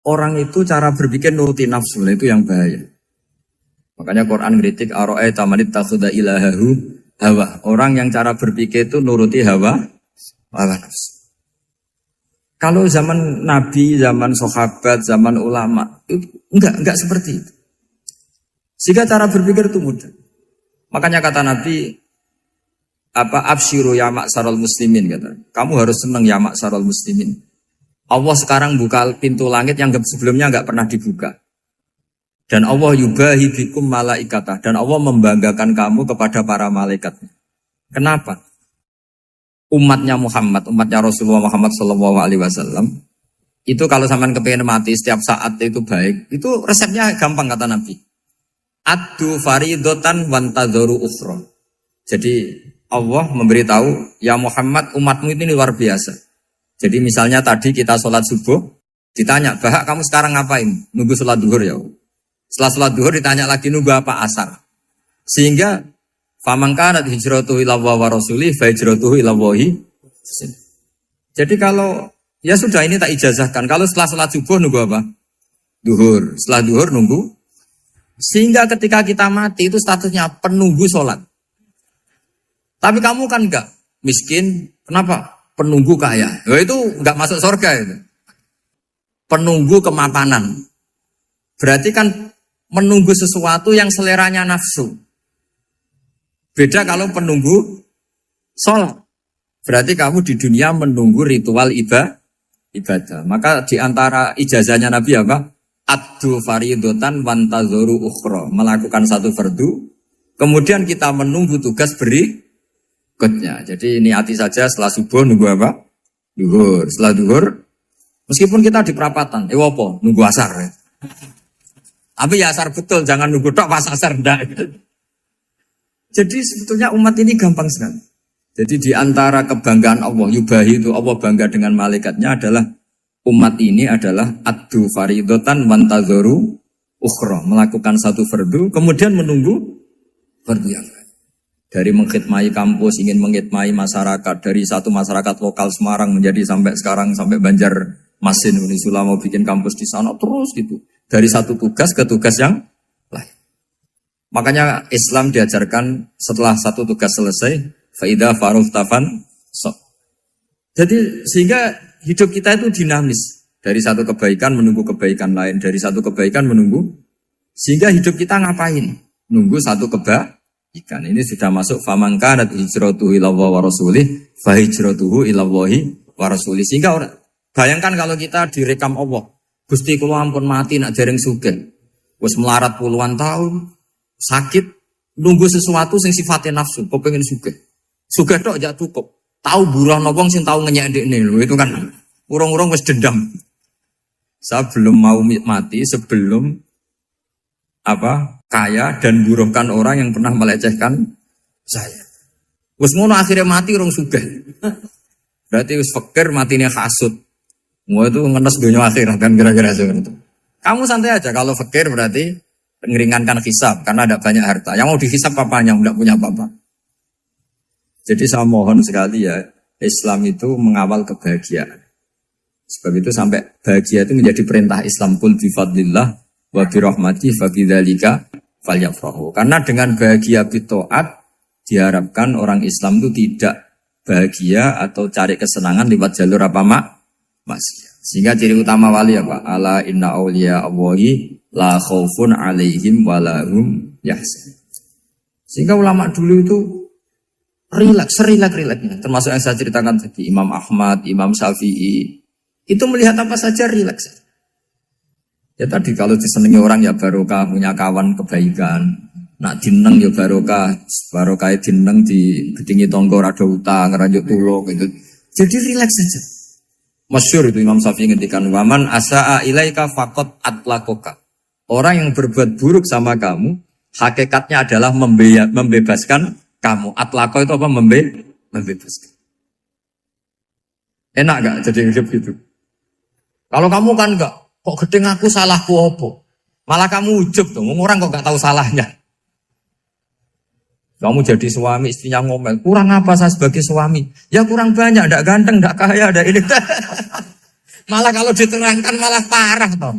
orang itu cara berpikir nuruti nafsu, itu yang bahaya. Makanya Quran kritik ara'aita man ittakhadha ilahahu hawa. Orang yang cara berpikir itu nuruti hawa nafsu. Kalau zaman Nabi, zaman sahabat, zaman ulama, itu enggak seperti itu. Sehingga cara berpikir itu mudah. Makanya kata Nabi, absyiru ya ma'syaral muslimin, kata. Kamu harus senang ya ma'syaral muslimin. Allah sekarang buka pintu langit yang sebelumnya enggak pernah dibuka. Dan Allah yubahi bikum malaikatah. Dan Allah membanggakan kamu kepada para malaikat. Kenapa? Umatnya Muhammad, umatnya Rasulullah Muhammad SAW, itu kalau sampean kepengen mati setiap saat itu baik, itu resepnya gampang kata Nabi. Addu faridotan wantadzoru ukhra. Jadi Allah memberitahu, ya Muhammad, umatmu ini luar biasa. Jadi misalnya tadi kita sholat subuh, ditanya, Bahak kamu sekarang ngapain? Nunggu sholat duhur ya. Setelah sholat duhur ditanya lagi nunggu apa asar. Sehingga faman kanat hijratuhu ila wa rasulih fa hijratuhu ila wahi. Jadi kalau ya sudah ini tak ijazahkan. Kalau setelah sholat subuh nunggu apa? Duhur. Setelah duhur nunggu. Sehingga ketika kita mati itu statusnya penunggu sholat. Tapi kamu kan enggak miskin. Kenapa? Penunggu kaya. Ya itu enggak masuk surga itu. Penunggu kemapanan. Berarti kan menunggu sesuatu yang seleranya nafsu. Beda kalau penunggu sholat. Berarti kamu di dunia menunggu ritual ibadah. Maka di antara ijazahnya Nabi apa? Addu faridotan wantadzoru ukhra. Melakukan satu fardu. Kemudian kita menunggu tugas berikutnya. Jadi niati saja setelah subuh nunggu apa? Duhur. Setelah duhur, meskipun kita di perapatan, apa? Nunggu asar ya. Tapi ya asar betul, jangan nunggu tok pas asar ndak. Jadi sebetulnya umat ini gampang sekali. Jadi di antara kebanggaan Allah, yubahi itu Allah bangga dengan malaikatnya adalah umat ini adalah addu faridotan wantadzoru ukhra, melakukan satu fardu kemudian menunggu fardu yang lain. Dari mengkhidmati kampus, ingin mengkhidmati masyarakat, dari satu masyarakat lokal Semarang menjadi sampai sekarang sampai Banjarmasin, Unisula mau bikin kampus di sana terus gitu. Dari satu tugas ke tugas yang lain. Makanya Islam diajarkan setelah satu tugas selesai, faida faruhtafan sok. Jadi sehingga hidup kita itu dinamis. Dari satu kebaikan menunggu kebaikan lain, dari satu kebaikan menunggu. Sehingga hidup kita ngapain? Nunggu satu kebaikan. Ini sudah masuk faman kanat hijratuhu ila wa rasulih fa hijratuhu ila wa rasulih. Sehingga bayangkan kalau kita direkam Allah. Gusti kula ampun mati nak dereng sugih. Wis melarat puluhan tahun, sakit, nunggu sesuatu sing sifatnya nafsu, kepengin sugih. Sugih tok jak cukup. Tahu buruh wong sing tahu ngenyek ndekne lho, itu kan urung-urung wis dendam. Saya belum mau mati sebelum kaya dan buruhkan orang yang pernah melecehkan saya. Wis ngono akhirnya mati urung sugih. Berarti wis fakir matine hasud. Semua itu ngenes dunia akhirat kan kira-kira seperti itu. Kamu santai aja kalau fakir berarti meringankan hisab karena ada banyak harta. Yang mau dihisab papanya enggak punya apa-apa. Jadi saya mohon sekali ya, Islam itu mengawal kebahagiaan. Sebab itu sampai bahagia itu menjadi perintah Islam, qul bi fadlillah wa bi rahmati fa bidzalika falyafrahu. Karena dengan bahagia bi taat diharapkan orang Islam itu tidak bahagia atau cari kesenangan lewat jalur maksiat. Sehingga ciri utama wali apa? Ala inna awliya Allahi la khaufun alaihim wa lahum yahzanun. Sehingga ulama dulu itu rileks-rileksnya. Termasuk yang saya ceritakan tadi, Imam Ahmad, Imam Syafi'i. Itu melihat apa saja rileks. Ya tadi kalau disenangi orang ya barokah, punya kawan kebaikan. Nak dineng ya barokah dineng di gedingi tonggo rada utang, ngeranjuk tulung gitu. Jadi rileks saja. Masyhur itu Imam Syafi'i ngendikan waman asaa ilaika faqat atlakoka. Orang yang berbuat buruk sama kamu hakikatnya adalah membebaskan kamu. Atlako itu apa? Membebaskan. Enak gak jadi hidup gitu? Kalau kamu kan enggak, kok gedeng aku salahku apa? Malah kamu ujub tuh, orang kok gak tahu salahnya. Kamu jadi suami, istrinya ngomel, kurang apa saya sebagai suami? Ya kurang banyak, ndak ganteng, ndak kaya, ndak ini. Malah kalau diterangkan malah parah toh.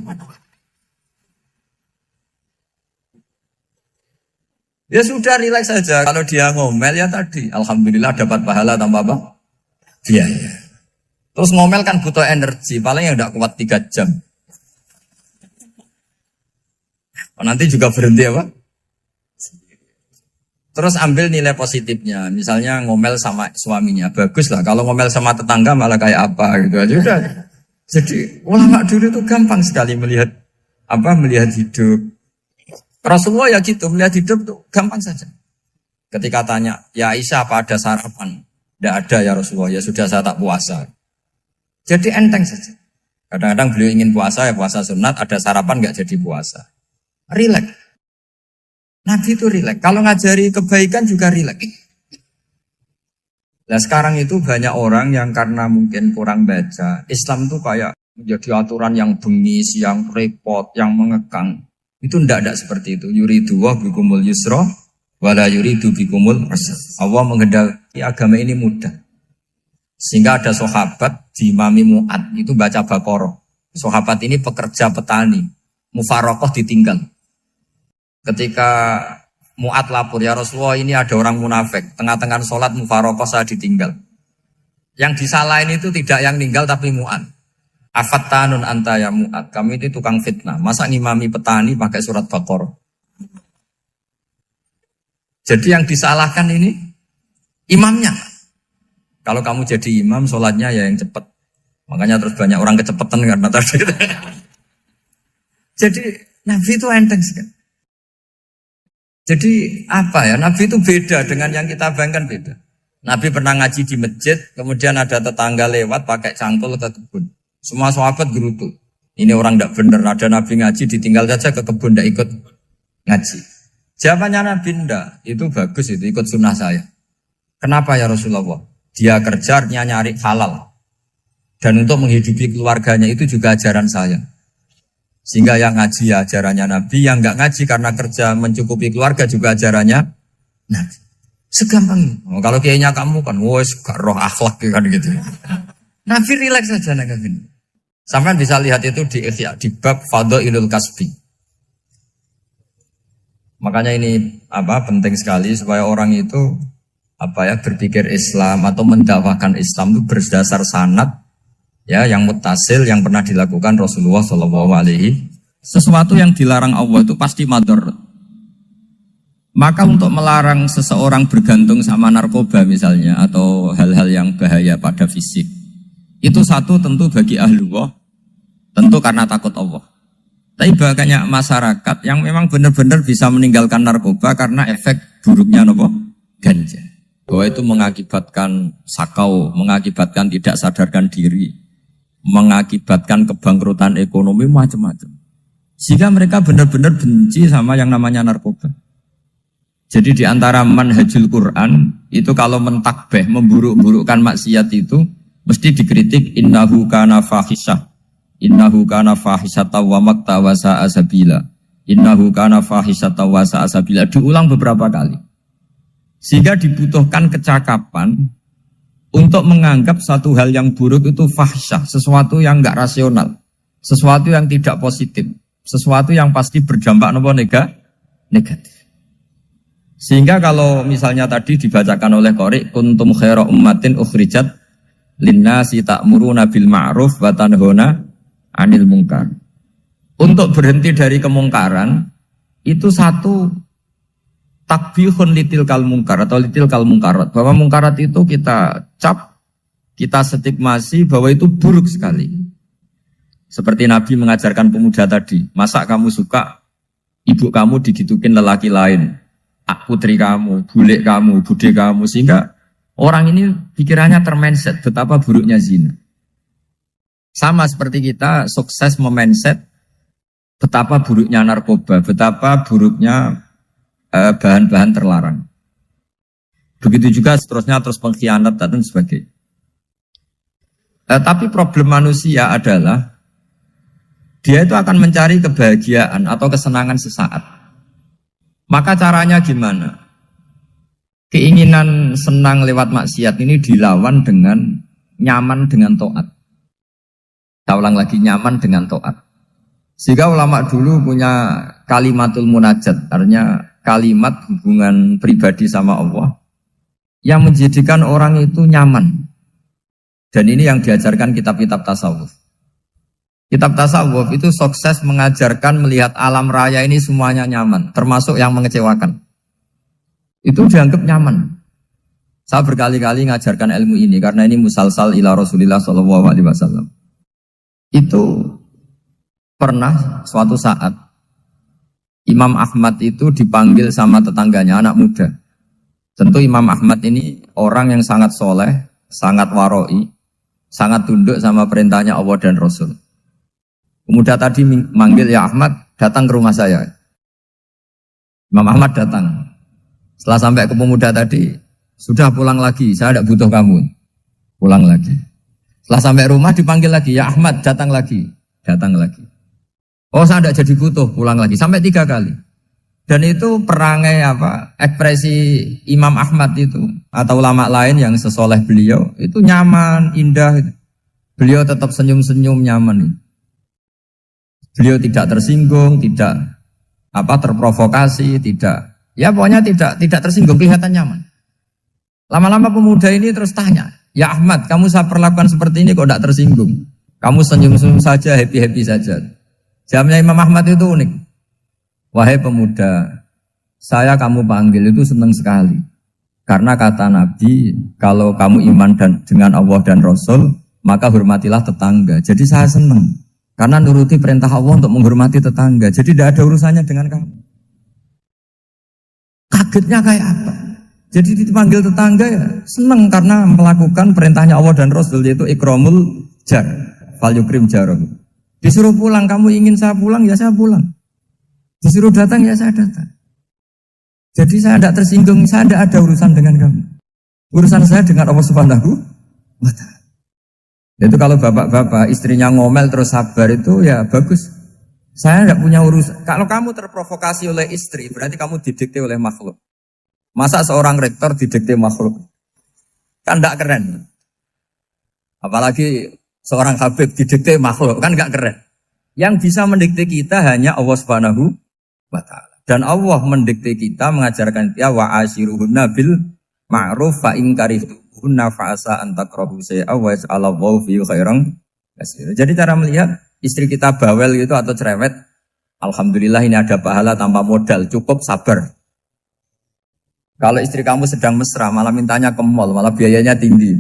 Ya sudah rileks saja. Kalau dia ngomel ya tadi, alhamdulillah dapat pahala tanpa apa? Biaya. Terus ngomel kan butuh energi, paling yang tidak kuat 3 jam. Nanti juga berhenti apa? Terus ambil nilai positifnya, misalnya ngomel sama suaminya, bagus lah. Kalau ngomel sama tetangga malah kayak apa gitu aja udah. Jadi ulama dulu itu gampang sekali melihat melihat hidup. Rasulullah ya gitu, melihat hidup tuh gampang saja. Ketika tanya, ya Aisyah apa ada sarapan? Tidak ada ya Rasulullah, ya sudah saya tak puasa. Jadi enteng saja. Kadang-kadang beliau ingin puasa, ya puasa sunat, ada sarapan nggak jadi puasa. Rileks. Nabi itu rileks. Kalau ngajari kebaikan juga rileks. Nah sekarang itu banyak orang yang karena mungkin kurang baca, Islam tuh kayak menjadi aturan yang bengis, yang repot, yang mengekang. Itu tidak seperti itu. Yuridu wa bikumul yusra wala yuridu bikumul usra. Allah menghendaki agama ini mudah. Sehingga ada sahabat di Imami Mu'ad itu baca Baqarah. Sahabat ini pekerja petani, mufarokoh ditinggal. Ketika Mu'ad lapor, ya Rasulullah ini ada orang munafik, tengah-tengah sholat mufarokoh saya ditinggal. Yang disalahin itu tidak yang ninggal tapi Mu'ad. Afattanun anta ya Mu'ad, kami itu tukang fitnah. Masa ngimami petani pakai surat Baqarah? Jadi yang disalahkan ini imamnya. Kalau kamu jadi imam, sholatnya ya yang cepat. Makanya terus banyak orang kecepatan karena tadi. Jadi Nabi itu enteng sekali. Jadi apa ya? Nabi itu beda dengan yang kita bayangkan beda. Nabi pernah ngaji di masjid, kemudian ada tetangga lewat pakai cangkul ke kebun. Semua sahabat gerutu. Ini orang tidak benar. Ada Nabi ngaji ditinggal saja ke kebun, tidak ikut ngaji. Jawabannya Nabi tidak. Itu bagus itu ikut sunnah saya. Kenapa ya Rasulullah? Dia kerjanya nyari halal. Dan untuk menghidupi keluarganya itu juga ajaran saya. Sehingga yang ngaji ya ajarannya Nabi, yang nggak ngaji karena kerja mencukupi keluarga juga ajarannya Nabi. Segampang ini. Oh, kalau kayaknya kamu kan, wes gak roh akhlak kan gitu. Nabi rileks saja Nabi. Sampai bisa lihat itu di bab Fadhailul Kasbi. Makanya ini penting sekali supaya orang itu berpikir Islam atau mendakwakan Islam itu berdasar sanad ya yang muttasil yang pernah dilakukan Rasulullah SAW. Sesuatu yang dilarang Allah itu pasti madharat. Maka untuk melarang seseorang bergantung sama narkoba misalnya atau hal-hal yang bahaya pada fisik, itu satu tentu bagi ahlullah, tentu karena takut Allah. Tapi banyak masyarakat yang memang benar-benar bisa meninggalkan narkoba karena efek buruknya ganja. Bahwa itu mengakibatkan sakau, mengakibatkan tidak sadarkan diri, mengakibatkan kebangkrutan ekonomi macam-macam. Sehingga mereka benar-benar benci sama yang namanya narkoba. Jadi di antara manhajul Quran itu kalau mentakbih, memburuk-burukkan maksiat itu mesti dikritik innahu kana fahisyah. Innahu kana fahisyata wa makta wa sa'a sabila. Innahu kana fahisyata wa sa'a sabila. Diulang beberapa kali. Sehingga dibutuhkan kecakapan untuk menganggap satu hal yang buruk itu fahisyah, sesuatu yang enggak rasional, sesuatu yang tidak positif, sesuatu yang pasti berdampak negatif. Sehingga kalau misalnya tadi dibacakan oleh Qori, kuntum khaira ummatin ukhrijat linnasi ta'muruna bil ma'ruf wa tanhauna 'anil munkar. Untuk berhenti dari kemungkaran itu satu takbihun litil kal munkar atau litil kal munkarat, bahwa munkarat itu kita cap, kita stigmasi bahwa itu buruk sekali. Seperti Nabi mengajarkan pemuda tadi, masa kamu suka ibu kamu digitukin lelaki lain, putri kamu, bule kamu, bude kamu, sehingga orang ini pikirannya termindset betapa buruknya zina. Sama seperti kita sukses memindset betapa buruknya narkoba, betapa buruknya bahan-bahan terlarang. Begitu juga seterusnya, terus pengkhianat dan sebagainya. Tapi problem manusia adalah dia itu akan mencari kebahagiaan atau kesenangan sesaat. Maka caranya gimana? Keinginan senang lewat maksiat ini dilawan dengan nyaman dengan taat. Saya ulang lagi, nyaman dengan taat. Sehingga ulama dulu punya kalimatul munajat, artinya kalimat hubungan pribadi sama Allah yang menjadikan orang itu nyaman. Dan ini yang diajarkan kitab-kitab tasawuf. Kitab tasawuf itu sukses mengajarkan melihat alam raya ini semuanya nyaman, termasuk yang mengecewakan. Itu dianggap nyaman. Saya berkali-kali mengajarkan ilmu ini karena ini musalsal ila Rasulillah SAW. Itu pernah suatu saat Imam Ahmad itu dipanggil sama tetangganya, anak muda. Tentu Imam Ahmad ini orang yang sangat soleh, sangat waroi, sangat tunduk sama perintahnya Allah dan Rasul. Pemuda tadi manggil, ya Ahmad, datang ke rumah saya. Imam Ahmad datang. Setelah sampai ke pemuda tadi, sudah pulang lagi, saya tidak butuh kamu. Pulang lagi. Setelah sampai rumah dipanggil lagi, ya Ahmad, datang lagi. Datang lagi. Oh, saya tidak jadi butuh, pulang lagi. Sampai 3 kali. Dan itu perangai ekspresi Imam Ahmad itu atau ulama lain yang sesoleh beliau itu nyaman, indah. Beliau tetap senyum-senyum nyaman. Beliau tidak tersinggung, tidak terprovokasi, tidak. Ya pokoknya tidak tersinggung, kelihatan nyaman. Lama-lama pemuda ini terus tanya, ya Ahmad, kamu saya perlakukan seperti ini kok tidak tersinggung? Kamu senyum-senyum saja, happy-happy saja. Jawabnya Imam Ahmad itu unik. Wahai pemuda, saya kamu panggil itu senang sekali. Karena kata Nabi, kalau kamu iman dengan Allah dan Rasul, maka hormatilah tetangga. Jadi saya senang. Karena nuruti perintah Allah untuk menghormati tetangga. Jadi tidak ada urusannya dengan kamu. Kagetnya kayak apa? Jadi dipanggil tetangga ya senang karena melakukan perintahnya Allah dan Rasul, yaitu ikramul jar, fal yukrim jarum. Disuruh pulang, kamu ingin saya pulang, ya saya pulang. Disuruh datang, ya saya datang. Jadi saya tidak tersinggung, saya tidak ada urusan dengan kamu. Urusan saya dengan Allah Subhanahu wa Ta'ala. Itu kalau bapak-bapak istrinya ngomel terus sabar itu ya bagus. Saya tidak punya urusan. Kalau kamu terprovokasi oleh istri, berarti kamu didikte oleh makhluk. Masa seorang rektor didikte makhluk? Kan tidak keren. Apalagi seorang habib didikte makhluk, kan enggak keren. Yang bisa mendikte kita hanya Allah Subhanahu wa Ta'ala. Dan Allah mendikte kita, mengajarkan kita wa ashiruhunna bil ma'ruf fa in karihtuhunna fa asa an takrahu shay'an wa yaj'alallahu fi khairan katsira. Jadi cara melihat istri kita bawel gitu atau cerewet, alhamdulillah ini ada pahala tanpa modal, cukup sabar. Kalau istri kamu sedang mesra, malah mintanya ke mall, malah biayanya tinggi.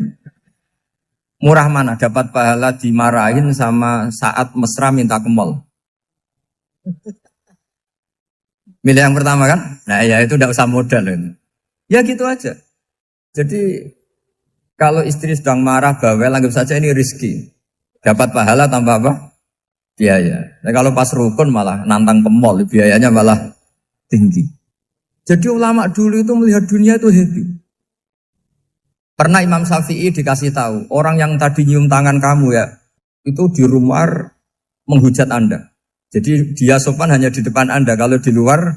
Murah mana dapat pahala dimarahin sama saat mesra minta ke mall? Milih yang pertama kan? Nah ya itu tidak usah modal ini. Ya gitu aja. Jadi kalau istri sedang marah bawel, anggap saja ini rezeki. Dapat pahala tanpa apa? Biaya. Nah kalau pas rukun malah nantang ke mall, biayanya malah tinggi. Jadi ulama dulu itu melihat dunia itu happy. Pernah Imam Syafi'i dikasih tahu, orang yang tadi nyium tangan kamu ya, itu di rumah menghujat Anda. Jadi dia sopan hanya di depan Anda, kalau di luar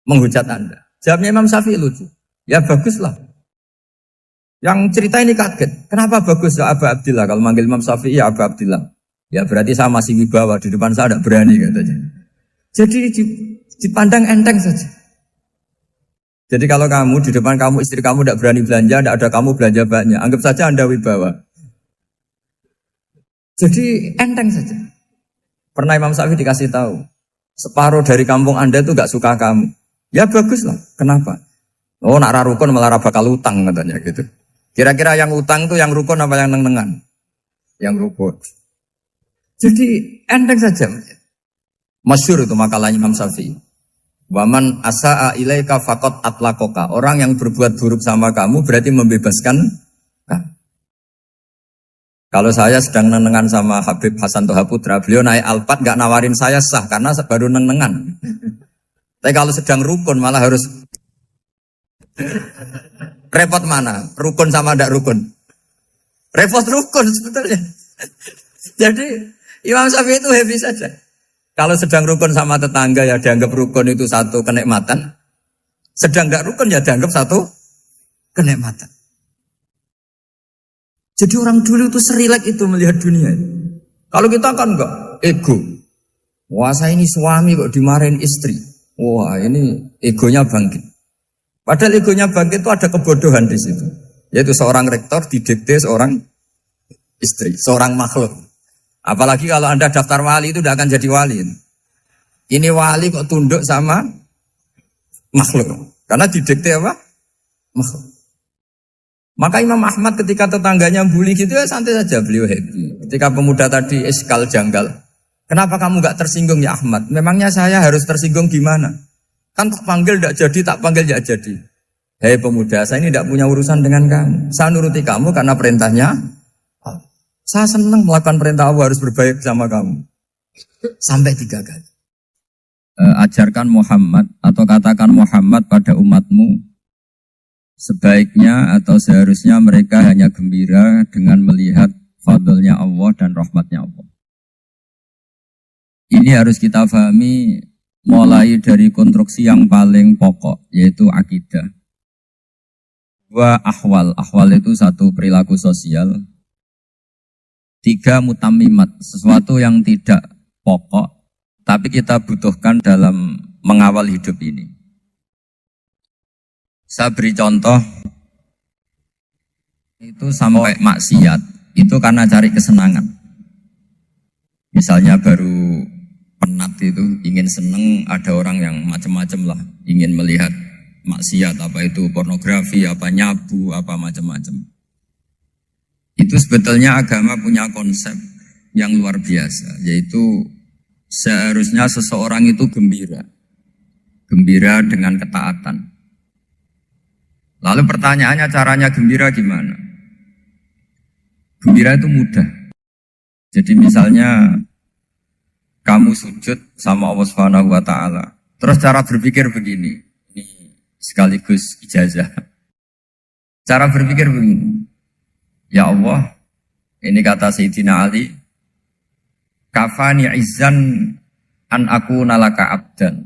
menghujat Anda. Jawabnya Imam Syafi'i lucu. Ya baguslah. Yang cerita ini kaget. Kenapa bagus ya Aba Abdillah? Kalau manggil Imam Syafi'i ya Aba Abdillah. Ya berarti saya masih wibawa, di depan saya tidak berani katanya. Jadi dipandang enteng saja. Jadi kalau kamu, di depan kamu, istri kamu tidak berani belanja, tidak ada kamu belanja banyak. Anggap saja Anda wibawa. Jadi enteng saja. Pernah Imam Syafi'i dikasih tahu, separuh dari kampung Anda itu gak suka kamu. Ya baguslah. Kenapa? Oh nak rukun malah bakal utang katanya gitu. Kira-kira yang utang itu yang rukun apa yang neng-nengan? Yang rukun. Jadi enteng saja. Masyhur itu makalahnya Imam Syafi'i. Waman asa'a ilaika faqad atlaqaka. Orang yang berbuat buruk sama kamu berarti membebaskan kamu. Kalau saya sedang nenengan sama Habib Hasan Toha Putra, beliau naik Alphard gak nawarin saya sah karena baru nenengan. Tapi kalau sedang rukun malah harus repot mana? Rukun sama ndak rukun? Repot rukun sebetulnya. Jadi Imam Syafi'i itu happy saja. Kalau sedang rukun sama tetangga ya dianggap rukun itu satu kenikmatan. Sedang nggak rukun ya dianggap satu kenikmatan. Jadi orang dulu itu serilek itu melihat dunia. Kalau kita kan enggak, ego. Wah saya ini suami kok dimarahin istri. Wah ini egonya bangkit. Padahal egonya bangkit itu ada kebodohan di situ. Yaitu seorang rektor didikte seorang istri, seorang makhluk. Apalagi kalau Anda daftar wali itu tidak akan jadi wali. Ini wali kok tunduk sama makhluk. Karena didikte apa? Makhluk. Maka Imam Ahmad ketika tetangganya bully gitu ya santai saja, beliau happy. Ketika pemuda tadi eskal janggal, kenapa kamu gak tersinggung ya Ahmad? Memangnya saya harus tersinggung gimana? Kan tak panggil tidak jadi, tak panggil tidak jadi. Hei pemuda, saya ini tidak punya urusan dengan kamu. Saya nuruti kamu karena perintahnya. Saya senang melakukan perintah Allah, harus berbaik sama kamu. Sampai 3 kali. Ajarkan Muhammad atau katakan Muhammad pada umatmu. Sebaiknya atau seharusnya mereka hanya gembira dengan melihat fadlnya Allah dan rahmatnya Allah. Ini harus kita pahami mulai dari konstruksi yang paling pokok, yaitu akidah. 2 ahwal. Ahwal itu 1 perilaku sosial. 3 mutammimat, sesuatu yang tidak pokok, tapi kita butuhkan dalam mengawal hidup ini. Saya beri contoh, itu sampai maksiat, itu karena cari kesenangan. Misalnya baru penat itu, ingin seneng, ada orang yang macam-macam lah, ingin melihat maksiat, apa itu pornografi, apa nyabu, apa macam-macam. Itu sebetulnya agama punya konsep yang luar biasa, yaitu seharusnya seseorang itu gembira. Gembira dengan ketaatan. Lalu pertanyaannya caranya gembira gimana? Gembira itu mudah. Jadi misalnya kamu sujud sama Allah Subhanahu wa taala. Terus cara berpikir begini. Ini sekaligus ijazah. Cara berpikir begini. Ya Allah, ini kata Sayyidina Ali, kafani izzan an akuna laka abdan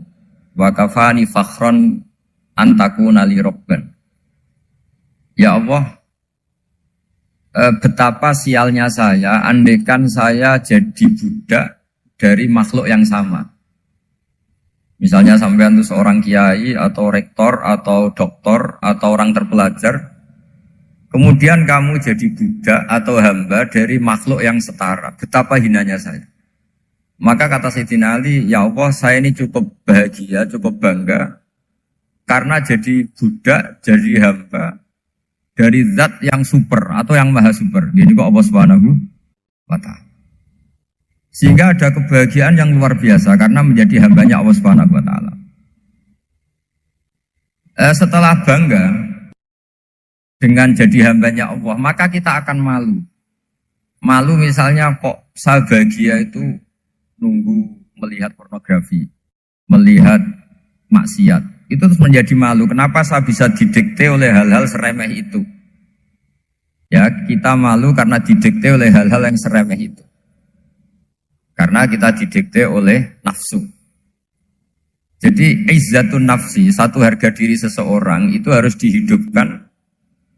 wa kafani fakhron an takuna li rabban. Ya Allah, betapa sialnya saya, andaikan saya jadi budak dari makhluk yang sama. Misalnya sampean itu seorang kiai atau rektor atau doktor atau orang terpelajar, kemudian kamu jadi budak atau hamba dari makhluk yang setara. Betapa hinanya saya. Maka kata Sayyidina Ali, ya Allah saya ini cukup bahagia, cukup bangga, karena jadi budak, jadi hamba, dari zat yang super atau yang maha super. Jadi kok Allah Subhanahu wa ta'ala. Sehingga ada kebahagiaan yang luar biasa karena menjadi hambanya Allah Subhanahu wa ta'ala. Setelah bangga dengan jadi hambanya Allah, maka kita akan malu. Malu misalnya kok saya bahagia itu nunggu melihat pornografi, melihat maksiat. Itu terus menjadi malu. Kenapa saya bisa didikte oleh hal-hal seremeh itu? Ya, kita malu karena didikte oleh hal-hal yang seremeh itu. Karena kita didikte oleh nafsu. Jadi, izzatun nafsi, satu harga diri seseorang itu harus dihidupkan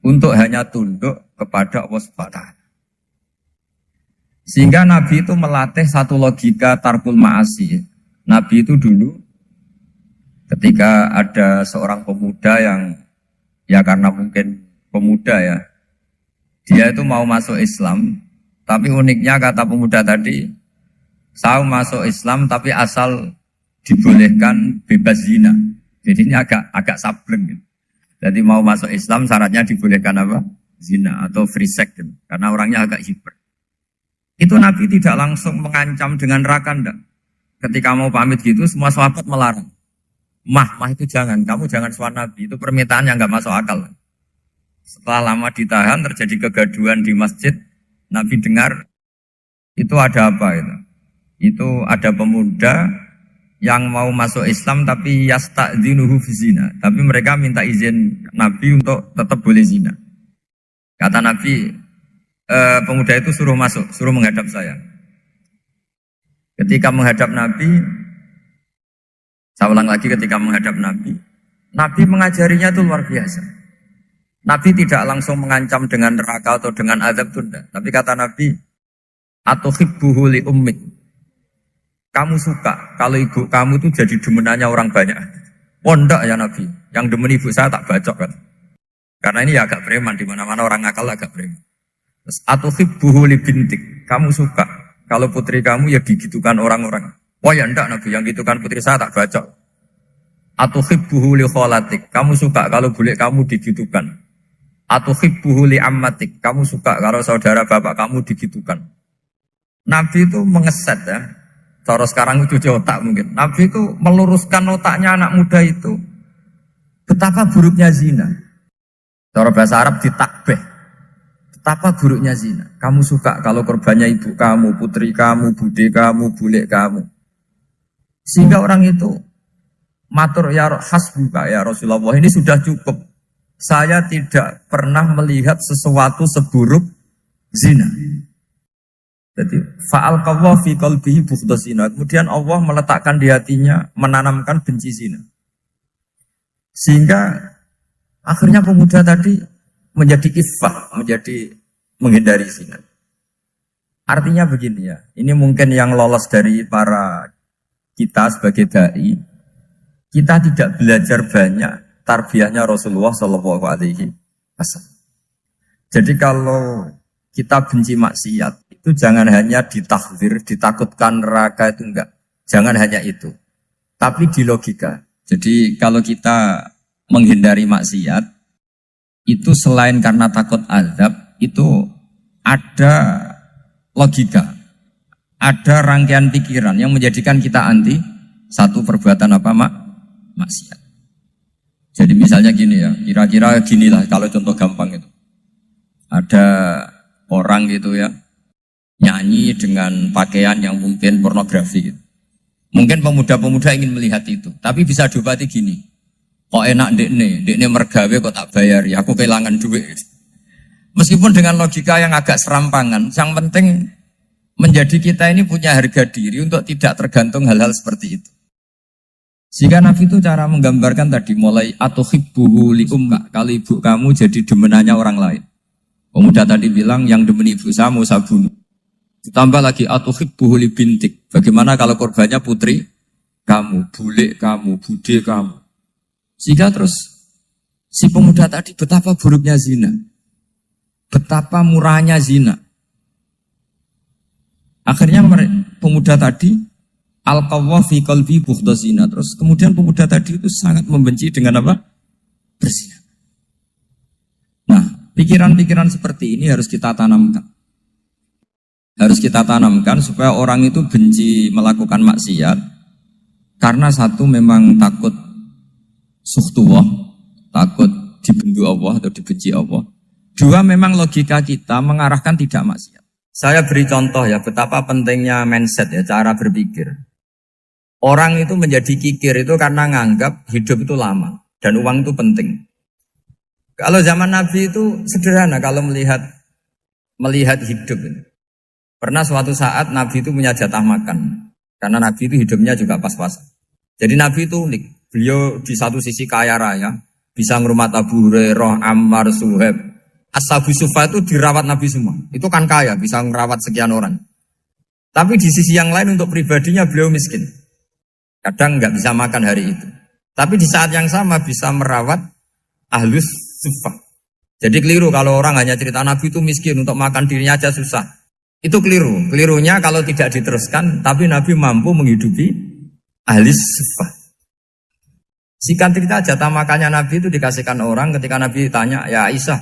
untuk hanya tunduk kepada Allah Subhanahu wa ta'ala. Sehingga Nabi itu melatih satu logika tarkul ma'asi. Nabi itu dulu ketika ada seorang pemuda yang, ya karena mungkin pemuda ya, dia itu mau masuk Islam, tapi uniknya kata pemuda tadi, saya masuk Islam tapi asal dibolehkan bebas zina. Jadi ini agak sableng gitu. Jadi mau masuk Islam syaratnya dibolehkan apa? Zina atau free sex gitu. Karena orangnya agak hiper. Itu Nabi tidak langsung mengancam dengan neraka enggak. Ketika mau pamit gitu semua sahabat melarang. Mah itu jangan, kamu jangan suan Nabi, itu permintaan yang nggak masuk akal. Setelah lama ditahan, terjadi kegaduhan di masjid, Nabi dengar, itu ada apa itu? Itu ada pemuda yang mau masuk Islam tapi yasta'dzinuhu fi zina. Tapi mereka minta izin Nabi untuk tetap boleh zina. Kata Nabi, pemuda itu suruh masuk, suruh menghadap saya. Ketika menghadap Nabi, saya ulang lagi ketika menghadap Nabi. Nabi mengajarinya itu luar biasa. Nabi tidak langsung mengancam dengan neraka atau dengan azab tunda. Tapi kata Nabi, Atau hibbuhu li ummik. Kamu suka kalau ibu kamu itu jadi demenannya orang banyak. Oh enggak ya Nabi, yang demen ibu saya tak bacok kan. Karena ini ya agak preman, di mana-mana orang akal agak preman. Terus atau hibbuhu li bintik. Kamu suka kalau putri kamu ya digitukan orang-orang. Oh ya enggak Nabi, yang gitukan putri saya tak bacok. Atau hibbuhu li kholatik. Kamu suka kalau bule kamu digitukan. Atau hibbuhu li ammatik. Kamu suka kalau saudara bapak kamu digitukan. Nabi itu mengeset ya. Cara sekarang itu cuci otak mungkin. Nabi itu meluruskan otaknya anak muda itu. Betapa buruknya zina. Cara bahasa Arab ditakbih. Betapa buruknya zina. Kamu suka kalau korbannya ibu kamu, putri kamu, bude kamu, bule kamu. Sehingga orang itu matur ya hasbuka ya Rasulullah. Ini sudah cukup. Saya tidak pernah melihat sesuatu seburuk zina. Jadi fa'al qawwa fi qalbihi bughdha zina. Kemudian Allah meletakkan di hatinya, menanamkan benci zina. Sehingga akhirnya pemuda tadi menjadi iffah, menjadi menghindari zina. Artinya begini ya, ini mungkin yang lolos dari para kita sebagai dai, kita tidak belajar banyak tarbiyahnya Rasulullah Shallallahu Alaihi Wasallam. Jadi kalau kita benci maksiat, itu jangan hanya ditahdzir, ditakutkan neraka itu enggak. Jangan hanya itu. Tapi di logika. Jadi kalau kita menghindari maksiat, itu selain karena takut azab, itu ada logika. Ada rangkaian pikiran yang menjadikan kita anti satu perbuatan apa maksiat. Jadi misalnya gini ya, kira-kira ginilah kalau contoh gampang itu. Ada orang gitu ya, nyanyi dengan pakaian yang mungkin pornografi gitu. Mungkin pemuda-pemuda ingin melihat itu, tapi bisa diobati gini. Kok enak dekne mergawe kok tak bayar ya, aku kehilangan duit. Meskipun dengan logika yang agak serampangan, yang penting menjadi kita ini punya harga diri untuk tidak tergantung hal-hal seperti itu. Sehingga Nabi itu cara menggambarkan tadi mulai atuhibbuhu li ummik, kalau ibu kamu jadi demenannya orang lain. Pemuda tadi bilang yang demen ibu saya mau saya bunuh. Ditambah lagi atuhibbuhu li bintik. Bagaimana kalau korbannya putri kamu, bule kamu, bude kamu. Sehingga terus si pemuda tadi betapa buruknya zina. Betapa murahnya zina. Akhirnya pemuda tadi al-qawwa fi qalbi bughdha zina. Terus kemudian pemuda tadi itu sangat membenci dengan apa? Berzina. Nah, pikiran-pikiran seperti ini harus kita tanamkan. Harus kita tanamkan supaya orang itu benci melakukan maksiat karena satu memang takut sukhtuwah, takut dibendu Allah atau dibenci Allah. Dua memang logika kita mengarahkan tidak maksiat. Saya beri contoh ya betapa pentingnya mindset ya, cara berpikir. Orang itu menjadi kikir itu karena nganggap hidup itu lama dan uang itu penting. Kalau zaman Nabi itu sederhana kalau melihat hidup ini. Pernah suatu saat Nabi itu punya jatah makan. Karena Nabi itu hidupnya juga pas-pasan. Jadi Nabi itu unik. Beliau di satu sisi kaya raya. Bisa ngerumat Abu Hurairah, Ammar, Suhaib. Ashabu Sufa itu dirawat Nabi semua. Itu kan kaya, bisa ngerawat sekian orang. Tapi di sisi yang lain untuk pribadinya beliau miskin. Kadang nggak bisa makan hari itu. Tapi di saat yang sama bisa merawat Ahlus Sufa. Jadi keliru kalau orang hanya cerita Nabi itu miskin, untuk makan dirinya aja susah. Itu keliru. Kelirunya kalau tidak diteruskan, tapi Nabi mampu menghidupi ahli sufah. Singkat cerita jatah makannya Nabi itu dikasihkan orang ketika Nabi tanya, ya Aisyah,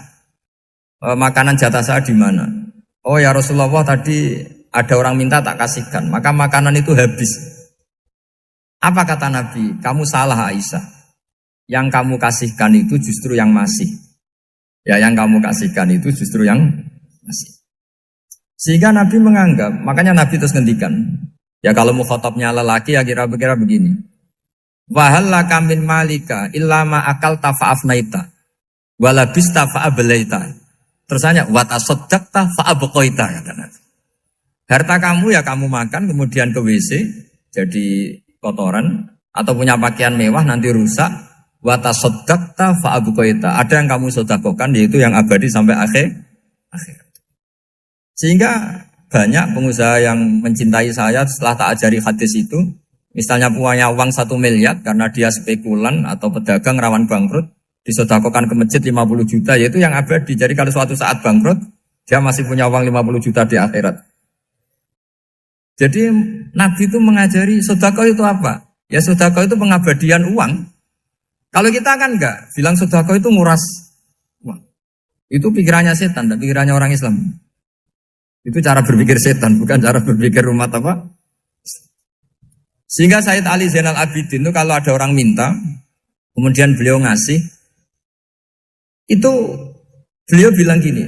makanan jatah saya di mana? Oh ya Rasulullah tadi ada orang minta tak kasihkan, maka makanan itu habis. Apa kata Nabi? Kamu salah Aisyah. Yang kamu kasihkan itu justru yang masih. Ya yang kamu kasihkan itu justru yang masih. Sehingga Nabi menganggap, makanya Nabi terus ngendikan. Ya kalau mukhatabnya lelaki ya kira-kira begini. Wahallaka min malika illa ma akalta fa'afnaita walabista fa'ablaita. Terus hanya watasaddaqta fa'abqaita kata Nabi. Harta kamu ya kamu makan kemudian ke WC jadi kotoran atau punya pakaian mewah nanti rusak. Watasaddaqta fa'abqaita. Ada yang kamu sedekahkan yaitu yang abadi sampai akhir. Sehingga banyak pengusaha yang mencintai saya setelah tak ajari hadis itu. Misalnya punya uang 1 miliar karena dia spekulan atau pedagang rawan bangkrut, disedekahkan ke masjid 50 juta, yaitu yang abadi. Jadi kalau suatu saat bangkrut, dia masih punya uang 50 juta di akhirat. Jadi Nabi itu mengajari sedekah itu apa? Ya sedekah itu pengabadian uang. Kalau kita kan enggak, bilang sedekah itu nguras uang. Itu pikirannya setan, dan pikirannya orang Islam. Itu cara berpikir setan, bukan cara berpikir umat apa? Sehingga Sayyid Ali Zainal Abidin itu kalau ada orang minta, kemudian beliau ngasih, itu beliau bilang gini,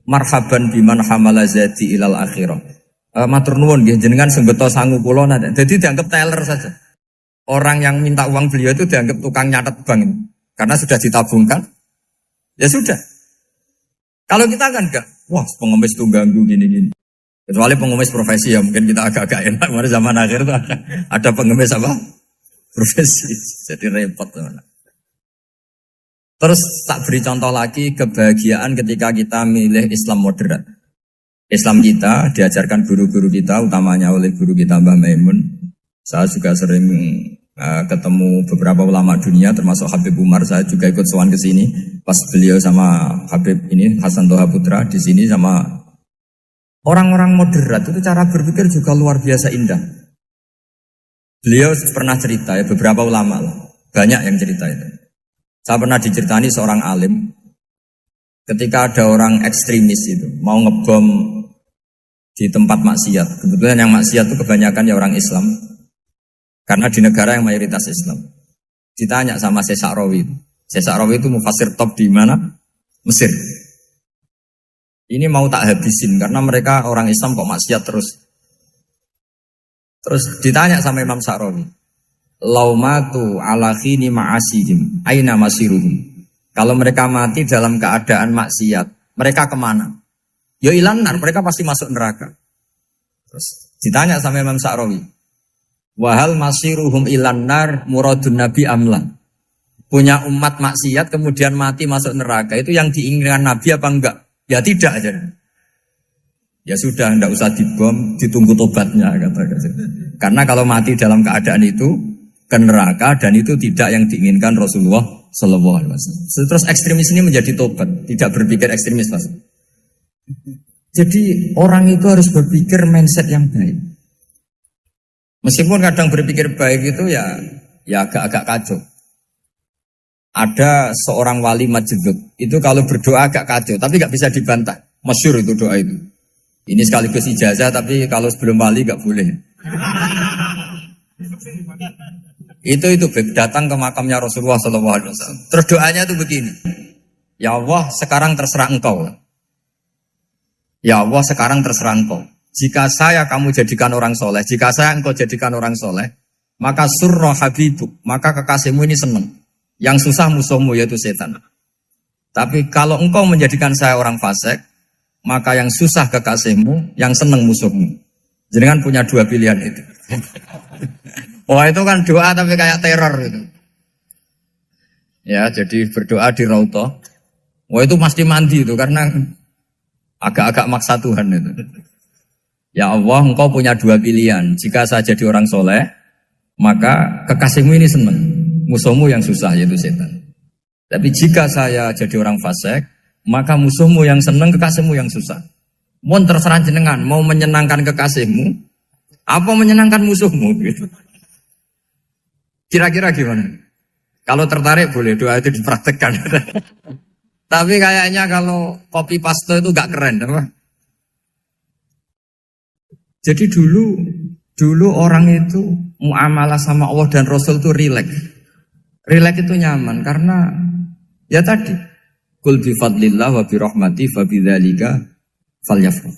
marhaban biman hamala zati ilal akhirah. Matur nuwun nggih jenengan sing beto sangu kula nate. Jadi dianggap teller saja. Orang yang minta uang beliau itu dianggap tukang nyatet bank ini. Karena sudah ditabungkan. Ya sudah. Kalau kita kan enggak, wah pengemis tuh ganggu gini-gini. Kecuali pengemis profesi ya mungkin kita agak-agak enak. Karena zaman akhir itu ada pengemis apa? Profesi. Jadi repot teman. Terus tak beri contoh lagi kebahagiaan ketika kita milih Islam moderat. Islam kita diajarkan guru-guru kita, utamanya oleh guru kita Mbah Maimun. Saya juga sering ketemu beberapa ulama dunia, termasuk Habib Umar. Saya juga ikut sowan ke sini pas beliau sama Habib ini Hasan Toha Putra di sini sama orang-orang moderat itu cara berpikir juga luar biasa indah. Beliau pernah cerita ya beberapa ulama lah, banyak yang cerita itu. Saya pernah diceritani seorang alim ketika ada orang ekstremis itu mau ngebom di tempat maksiat. Kebetulan yang maksiat itu kebanyakan ya orang Islam. Karena di negara yang mayoritas Islam. Ditanya sama Syekh Sa'rawi. Syekh Sa'rawi itu mufasir top di mana? Mesir. Ini mau tak habisin karena mereka orang Islam kok maksiat terus. Terus ditanya sama Imam Sa'rawi. Laumatu ala khini ma'asihim aina masiruhum. Kalau mereka mati dalam keadaan maksiat, mereka kemana? Ya ilanar, mereka pasti masuk neraka. Terus ditanya sama Imam Sa'rawi. Wahal masiruhum ilanar muradun nabi amlan. Punya umat maksiat kemudian mati masuk neraka, itu yang diinginkan Nabi apa enggak? Ya tidak aja. Ya sudah, enggak usah dibom, ditunggu tobatnya kata. Karena kalau mati dalam keadaan itu ke neraka dan itu tidak yang diinginkan Rasulullah Sallallahu Alaihi Wasallam. Terus ekstremis ini menjadi tobat, tidak berpikir ekstremis Mas. Jadi orang itu harus berpikir mindset yang baik. Meskipun kadang berpikir baik itu ya agak-agak kacau. Ada seorang wali Majdzub, itu kalau berdoa agak kacau, tapi gak bisa dibantah. Masyhur itu doa itu. Ini sekaligus ijazah, tapi kalau sebelum wali gak boleh. Itu datang ke makamnya Rasulullah SAW. Terus doanya itu begini. Ya Allah, sekarang terserah engkau. Ya Allah, sekarang terserah engkau. Jika saya kamu jadikan orang soleh, jika saya engkau jadikan orang soleh, maka surra habibuk, maka kekasihmu ini senang. Yang susah musuhmu yaitu setan. Tapi kalau engkau menjadikan saya orang fasik, maka yang susah kekasihmu, yang senang musuhmu. Jadi kan punya dua pilihan itu. Wah itu kan doa tapi kayak teror itu. Ya jadi berdoa di Raudhah. Wah itu pasti mandi itu karena agak-agak maksa Tuhan itu. Ya Allah, engkau punya dua pilihan. Jika saya jadi orang soleh, maka kekasihmu ini senang. Musuhmu yang susah yaitu setan. Tapi jika saya jadi orang fasik, maka musuhmu yang senang, kekasihmu yang susah. Mohon terserah jenengan, mau menyenangkan kekasihmu, apa menyenangkan musuhmu gitu. Kira-kira gimana? Kalau tertarik boleh doa itu dipraktekkan. Tapi kayaknya kalau copy paste itu gak keren, apa? Jadi dulu orang itu muamalah sama Allah dan Rasul itu rileks. Rileks itu nyaman karena ya tadi kul bi fadlillah wa bi rahmati fa bidzalika falyafrah.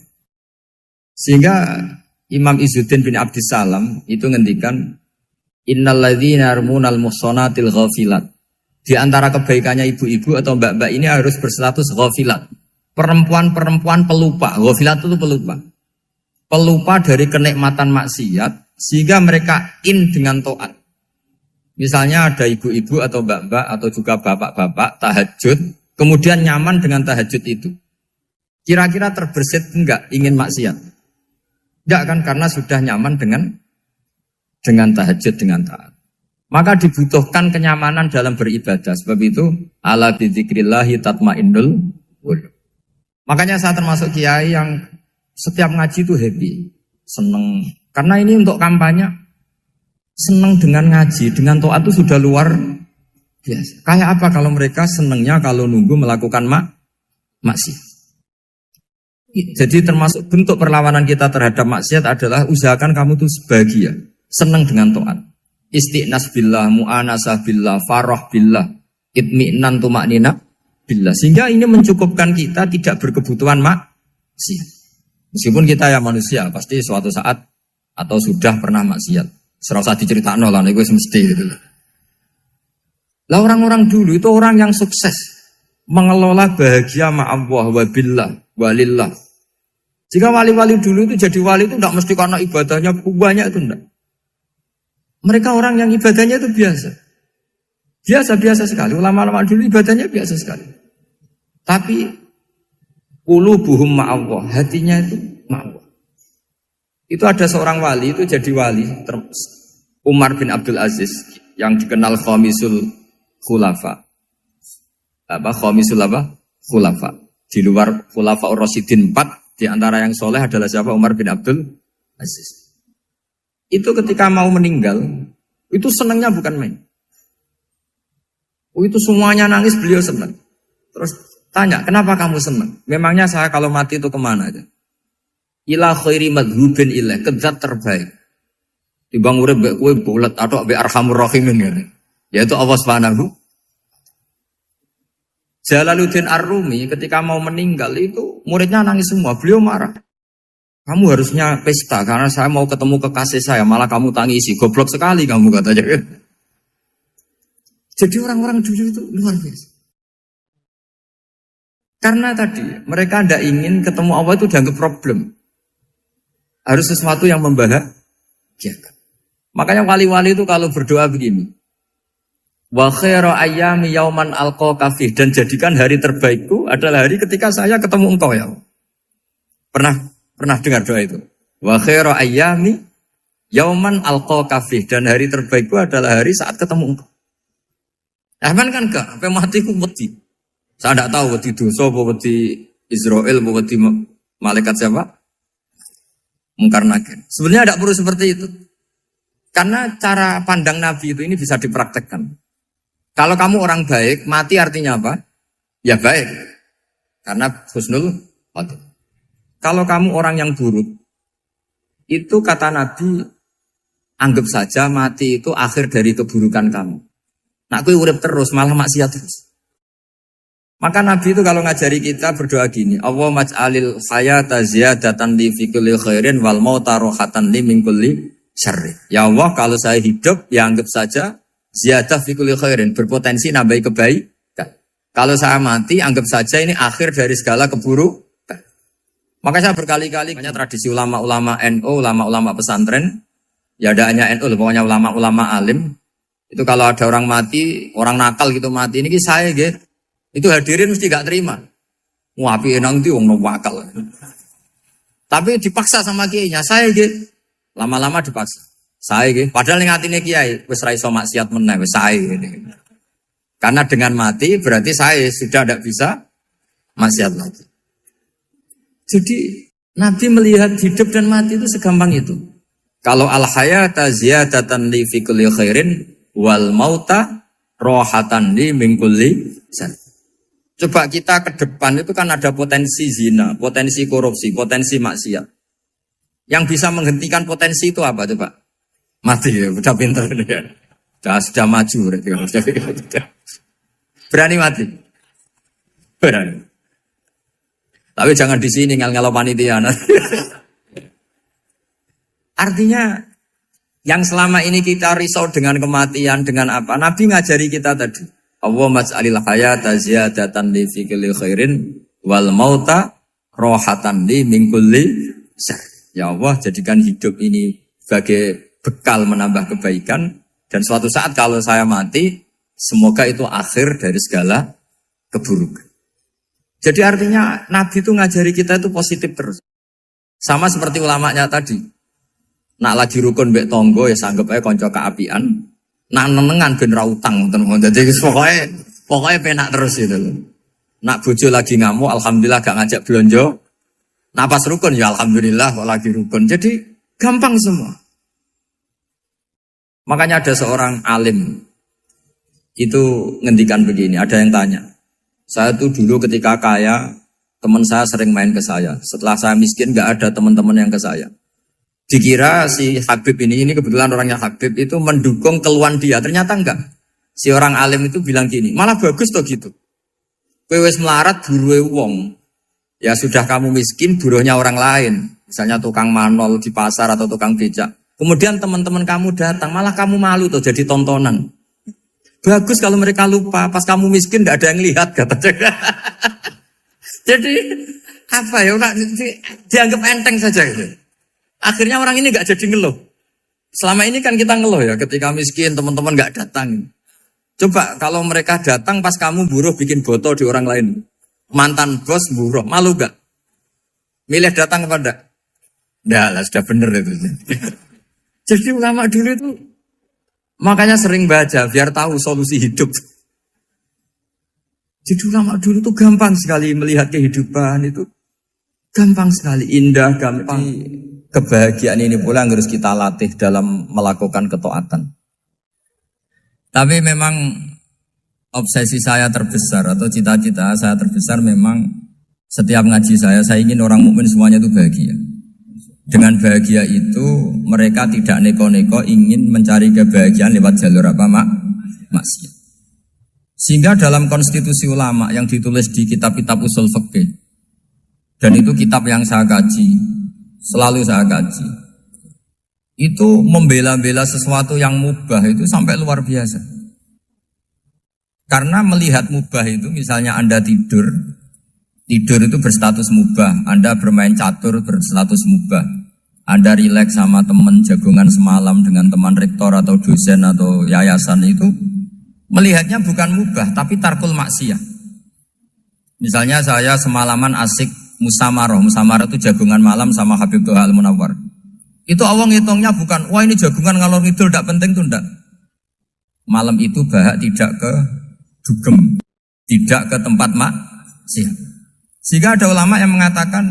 Sehingga Imam Izzuddin bin Abdissalam itu ngendikan innalladzina yarmunal muhsanatil ghafilat. Di antara kebaikannya ibu-ibu atau mbak-mbak ini harus berstatus ghafilat. Perempuan-perempuan pelupa. Ghafilat itu pelupa. Pelupa dari kenikmatan maksiat sehingga mereka dengan taat. Misalnya ada ibu-ibu atau mbak-mbak atau juga bapak-bapak tahajud, kemudian nyaman dengan tahajud itu. Kira-kira terbersit enggak ingin maksiat? Enggak kan, karena sudah nyaman dengan tahajud, dengan taat. Maka dibutuhkan kenyamanan dalam beribadah. Sebab itu ala bidzikrillahi tatmainnul qulub. Makanya saya termasuk kiai yang setiap ngaji itu happy, seneng. Karena ini untuk kampanye, seneng dengan ngaji, dengan taat itu sudah luar biasa. Kayak apa kalau mereka senengnya kalau nunggu melakukan maksiat. Jadi termasuk bentuk perlawanan kita terhadap maksiat adalah usahakan kamu tuh bahagia, seneng dengan taat. Istiqnas billah, mu'anasah billah, farah billah, itmi'nan tumaknina billah. Sehingga ini mencukupkan kita tidak berkebutuhan maksiat. Meskipun kita ya manusia, pasti suatu saat atau sudah pernah maksiat. Serasa diceritakan lah, itu mesti gitu. Lah orang-orang dulu itu orang yang sukses mengelola bahagia ma'allah wa billah walillah. Jika wali-wali dulu itu jadi wali itu tidak mesti karena ibadahnya banyak, itu enggak. Mereka orang yang ibadahnya itu biasa. Biasa-biasa sekali. Ulama-ulama dulu ibadahnya biasa sekali. Tapi qulubuhum ma'allah, hatinya itu ma'allah. Itu ada seorang wali, itu jadi wali, Umar bin Abdul Aziz, yang dikenal khamisul khulafa. Khamisul khulafa. Di luar khulafa Ar-Rasyidin 4, di antara yang soleh adalah siapa? Umar bin Abdul Aziz. Itu ketika mau meninggal, itu senangnya bukan main. Itu semuanya nangis, beliau senang. Terus tanya, kenapa kamu senang? Memangnya saya kalau mati itu kemana aja? Ila khairi madhubin ilah, kezat terbaik. Dibang urip mbek kowe bulet atau mbek arhamur rahimin gitu. Yaitu Allah Subhanahu. Jalaluddin Ar-Rumi ketika mau meninggal itu muridnya nangis semua, beliau marah. Kamu harusnya pesta karena saya mau ketemu kekasih saya, malah kamu tangisi, goblok sekali kamu katanya. Jadi orang-orang dulu itu luar biasa. Karena tadi mereka tidak ingin ketemu Allah itu dianggap problem. Harus sesuatu yang membahagiakan. Makanya wali-wali itu kalau berdoa begini. Wa khairu ayyami yauman alqa fih, dan jadikan hari terbaikku adalah hari ketika saya ketemu engkau ya. Pernah dengar doa itu? Wa khairu ayyami yauman alqa fih, dan hari terbaikku adalah hari saat ketemu engkau. Aman kan enggak? Sampai matiku wedi. Saya tidak tahu wedi dosa apa wedi Israel apa wedi malaikat siapa? Mungkar nakir. Sebenarnya tidak perlu seperti itu. Karena cara pandang Nabi itu ini bisa dipraktekkan. Kalau kamu orang baik, mati artinya apa? Ya baik. Karena husnul khotimah. Kalau kamu orang yang buruk, itu kata Nabi, anggap saja mati itu akhir dari keburukan kamu. Nah, aku urip terus, malah maksiat terus. Maka Nabi itu kalau ngajari kita berdoa gini, Allah maj'alil hayata ziyadatan li fi kulli khairin wal mauta rohatan li min kulli syarri. Ya Allah, kalau saya hidup, ya anggap saja ziyadah fi kulli khairin, berpotensi nambahi kebaikan. Kalau saya mati, anggap saja ini akhir dari segala keburukan. Maka saya berkali-kali, banyak tradisi ulama-ulama NU, ulama-ulama pesantren, ya ada hanya NU, pokoknya ulama-ulama alim. Itu kalau ada orang mati, orang nakal gitu mati, ini saya gitu. Itu hadirin mesti gak terima. Wapi enang itu wong wakal. Tapi dipaksa sama kiainya, saya gitu. Lama-lama dipaksa. Saya gitu. Padahal yang hatinya kiai, wis ra iso maksiat meneh, wis saya gitu. Karena dengan mati berarti saya sudah tidak bisa maksiat lagi. Jadi Nabi melihat hidup dan mati itu segampang itu. Kalau al-hayata ziyadatan li fi kulli khairin wal mauta rohatan li min kulli syarr. Coba kita ke depan itu kan ada potensi zina, potensi korupsi, potensi maksiat. Yang bisa menghentikan potensi itu apa coba? Mati ya, udah pintar ya. Sudah maju berarti. Berani mati. Berani. Tapi jangan di sini ngel-ngelo panitia. Artinya yang selama ini kita risau dengan kematian, dengan apa? Nabi ngajari kita tadi. Allah maj'alil hayata ziyadatan li fi kulli khairin wal mauta rohatan li min kulli syarr. Ya Allah, jadikan hidup ini sebagai bekal menambah kebaikan, dan suatu saat kalau saya mati, semoga itu akhir dari segala keburukan. Jadi artinya Nabi itu ngajari kita itu positif terus. Sama seperti ulamanya tadi. Nak lagi rukun mbek tonggo ya sanggep ae kanca keapian. Nak nenengan ben ra utang ngoten. Dadi pokoknya penak terus gitu loh. Nak bojo lagi ngamuk alhamdulillah gak ngajak blonjo. Nah pas rukun ya alhamdulillah kok lagi rukun. Jadi gampang semua. Makanya ada seorang alim itu ngendikan begini, ada yang tanya. Saya tuh dulu ketika kaya, teman saya sering main ke saya. Setelah saya miskin gak ada teman-teman yang ke saya. Dikira si Habib ini kebetulan orangnya Habib itu mendukung keluhan dia. Ternyata enggak. Si orang alim itu bilang gini, malah bagus toh gitu. Kowe wis melarat buruhe wong. Ya sudah kamu miskin buruhnya orang lain. Misalnya tukang manol di pasar atau tukang becak. Kemudian teman-teman kamu datang, malah kamu malu tuh jadi tontonan. Bagus kalau mereka lupa, pas kamu miskin tidak ada yang lihat katanya. Jadi apa ya, dianggap enteng saja gitu. Akhirnya orang ini nggak jadi ngeluh. Selama ini kan kita ngeluh ya, ketika miskin teman-teman nggak datang. Coba kalau mereka datang pas kamu buruh bikin botol di orang lain, mantan bos buruh, malu gak? Milih datang apa enggak? Enggak lah, sudah bener itu. Jadi ulama dulu itu makanya sering baca biar tahu solusi hidup. Jadi ulama dulu itu gampang sekali melihat kehidupan itu, gampang sekali, indah, gampang. Kebahagiaan ini pula yang harus kita latih dalam melakukan ketaatan. Tapi memang obsesi saya terbesar atau cita-cita saya terbesar memang setiap ngaji saya ingin orang mukmin semuanya itu bahagia. Dengan bahagia itu mereka tidak neko-neko ingin mencari kebahagiaan lewat jalur apa maksiat. Sehingga dalam konstitusi ulama yang ditulis di kitab-kitab usul fikih, dan itu kitab yang saya kaji, selalu saya kaji, itu membela-bela sesuatu yang mubah itu sampai luar biasa. Karena melihat mubah itu, misalnya Anda tidur itu berstatus mubah. Anda bermain catur berstatus mubah. Anda rileks sama teman jagongan semalam dengan teman rektor atau dosen atau yayasan itu, melihatnya bukan mubah tapi tarkul maksiyah. Misalnya saya semalaman asik musamarah itu jagongan malam sama Habib Toha Al-Munawwar. Itu awang hitungnya bukan, wah ini jagongan ngalor ngidul tidak penting tuh enggak. Malam itu bahak tidak ke dugem, tidak ke tempat maksiat. Sehingga ada ulama yang mengatakan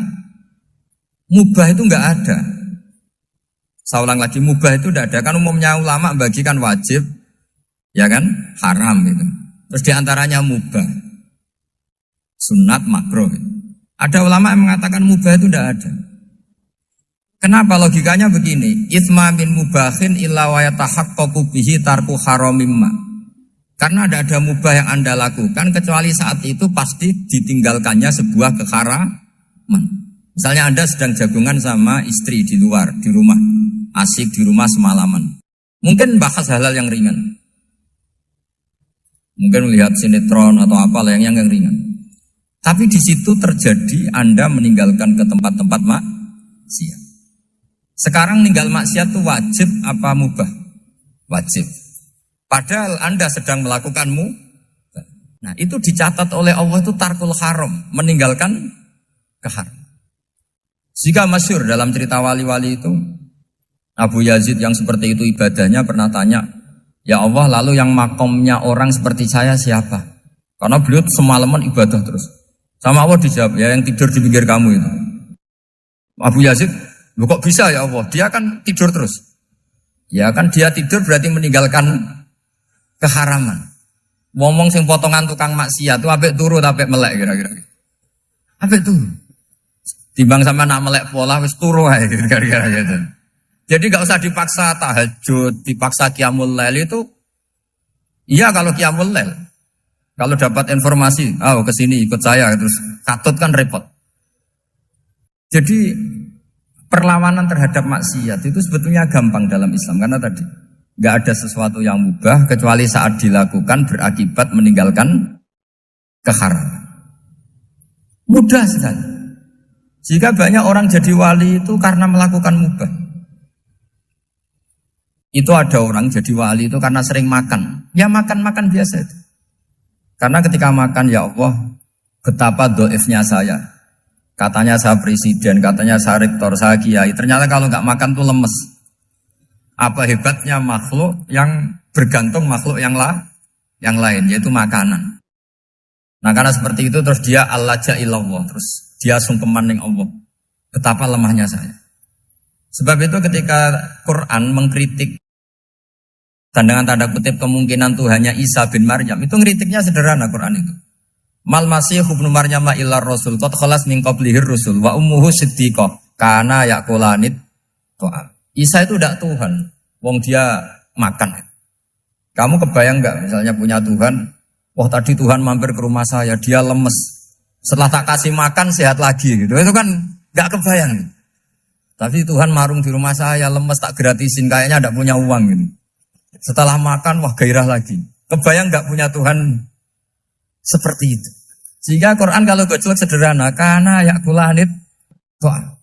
mubah itu enggak ada. Saya ulang lagi, mubah itu enggak ada. Kan umumnya ulama bagikan wajib, ya kan, haram itu. Terus diantaranya mubah, sunat, makruh. Ada ulama yang mengatakan mubah itu enggak ada. Kenapa? Logikanya begini, itsma min mubahin illa wa yatahaqqaqu bihi tarku haramimma. Karena tidak ada mubah yang Anda lakukan kecuali saat itu pasti ditinggalkannya sebuah keharaman. Misalnya Anda sedang jagungan sama istri di luar, di rumah, asik di rumah semalaman. Mungkin bahas hal-hal yang ringan. Mungkin melihat sinetron atau apa yang ringan. Tapi di situ terjadi Anda meninggalkan ke tempat-tempat maksiat. Sekarang ninggal maksiat itu wajib apa mubah? Wajib. Padahal Anda sedang melakukanmu. Nah itu dicatat oleh Allah itu tarkul haram, meninggalkan keharam. Jika masyhur dalam cerita wali-wali itu, Abu Yazid yang seperti itu ibadahnya pernah tanya, ya Allah lalu yang makomnya orang seperti saya siapa? Karena beliau semalaman ibadah terus. Sama Allah dijawab, ya yang tidur di pinggir kamu itu. Abu Yazid, loh kok bisa ya Allah? Dia kan tidur terus. Ya kan dia tidur berarti meninggalkan keharaman. Ngomong sing potongan tukang maksiat itu apik turu apik melek kira-kira. Apik turu. Timbang sama nak melek pola wis turu ae kira-kira gitu. Jadi enggak usah dipaksa tahajud, dipaksa qiyamul lail itu. Iya kalau qiyamul lail. Kalau dapat informasi, ke sini ikut saya terus katut kan repot. Jadi perlawanan terhadap maksiat itu sebetulnya gampang dalam Islam karena tadi nggak ada sesuatu yang mubah kecuali saat dilakukan berakibat meninggalkan keharaman. Mudah sekali. Jika banyak orang jadi wali itu karena melakukan mubah. Itu ada orang jadi wali itu karena sering makan. Ya makan biasa itu. Karena ketika makan ya Allah betapa doifnya saya. Katanya saya presiden, katanya saya rektor, saya kiai. Ternyata kalau nggak makan tuh lemes. Apa hebatnya makhluk yang bergantung makhluk yang lain, yaitu makanan. Nah karena seperti itu terus dia al-laja ilallah, terus dia sungkeman ning Allah. Betapa lemahnya saya. Sebab itu ketika Quran mengkritik dan dengan tanda kutip kemungkinan Tuhannya Isa bin Maryam, itu ngeritiknya sederhana Quran itu. Mal masih ibnu Maryam illar rasul qad khalas min qablihir rusul wa ummuhu siddiqah kana yaqulanit ta'am. Isa itu tidak Tuhan, wong dia makan. Kamu kebayang enggak misalnya punya Tuhan, wah tadi Tuhan mampir ke rumah saya, dia lemes. Setelah tak kasih makan sehat lagi gitu. Itu kan enggak kebayang. Tapi Tuhan marung di rumah saya, lemes tak gratisin, kayaknya enggak punya uang gitu. Setelah makan wah gairah lagi. Kebayang enggak punya Tuhan seperti itu. Sehingga Quran kalau gojlok sederhana, karena yakulanit ta'am.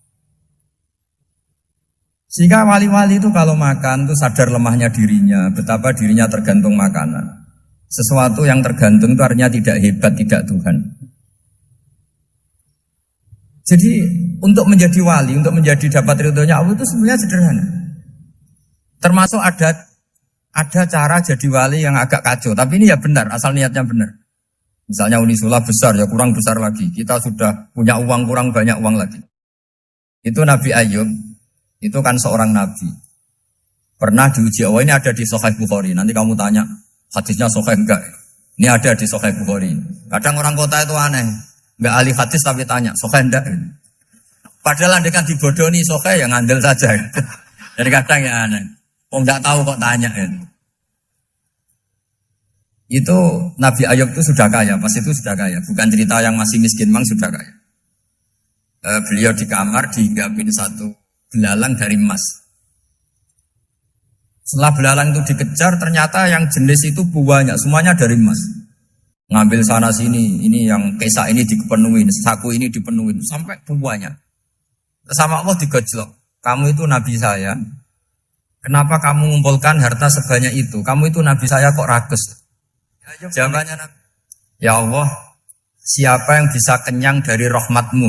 Sehingga wali-wali itu kalau makan itu sadar lemahnya dirinya, betapa dirinya tergantung makanan. Sesuatu yang tergantung itu artinya tidak hebat, tidak Tuhan. Jadi untuk menjadi wali, untuk menjadi dapat ridhonya Allah itu sebenarnya sederhana. Termasuk ada cara jadi wali yang agak kacau, tapi ini ya benar, asal niatnya benar. Misalnya Unisula besar, ya kurang besar lagi. Kita sudah punya uang, kurang banyak uang lagi. Itu Nabi Ayub, itu kan seorang nabi. Pernah diuji, oh ini ada di Sahih Bukhari. Nanti kamu tanya, hadisnya Sahih enggak? Ini ada di Sahih Bukhari. Kadang orang kota itu aneh. Enggak ahli hadis tapi tanya, Sahih enggak? Padahal andekan dibodohi Sahih, ya ngandel saja. Jadi kadang ya aneh. Oh enggak tahu kok tanya. Itu Nabi Ayub itu sudah kaya, pas itu sudah kaya. Bukan cerita yang masih miskin, memang sudah kaya. Beliau di kamar dihinggapin satu belalang dari emas. Setelah belalang itu dikejar, ternyata yang jenis itu banyak, semuanya dari emas. Ngambil sana sini, ini yang kesak ini dipenuhin, saku ini dipenuhin, sampai banyak. Sama Allah digojlok. Kamu itu Nabi saya, kenapa kamu mengumpulkan harta sebanyak itu? Kamu itu Nabi saya kok rakus? Jawabannya Nabi, ya Allah, siapa yang bisa kenyang dari rahmatmu?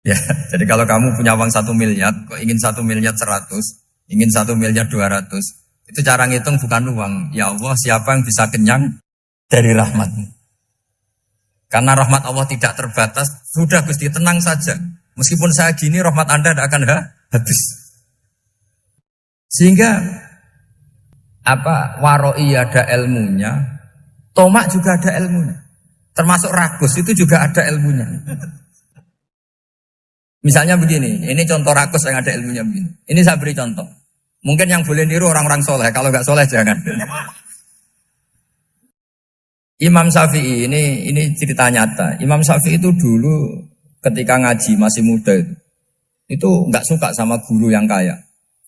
Ya, jadi kalau kamu punya uang 1 miliar, kok ingin 1 miliar 100, ingin 1 miliar 200, itu cara ngitung bukan uang. Ya Allah, siapa yang bisa kenyang dari rahmatmu? Karena rahmat Allah tidak terbatas, sudah Gusti tenang saja. Meskipun saya gini, rahmat Anda tidak akan habis. Sehingga waroi ada ilmunya, tomak juga ada ilmunya. Termasuk rakus itu juga ada ilmunya. Misalnya begini, ini contoh rakus yang ada ilmunya begini. Ini saya beri contoh. Mungkin yang boleh niru orang-orang soleh, kalau nggak soleh jangan. Imam Syafi'i ini cerita nyata. Imam Syafi'i itu dulu ketika ngaji masih muda itu nggak suka sama guru yang kaya.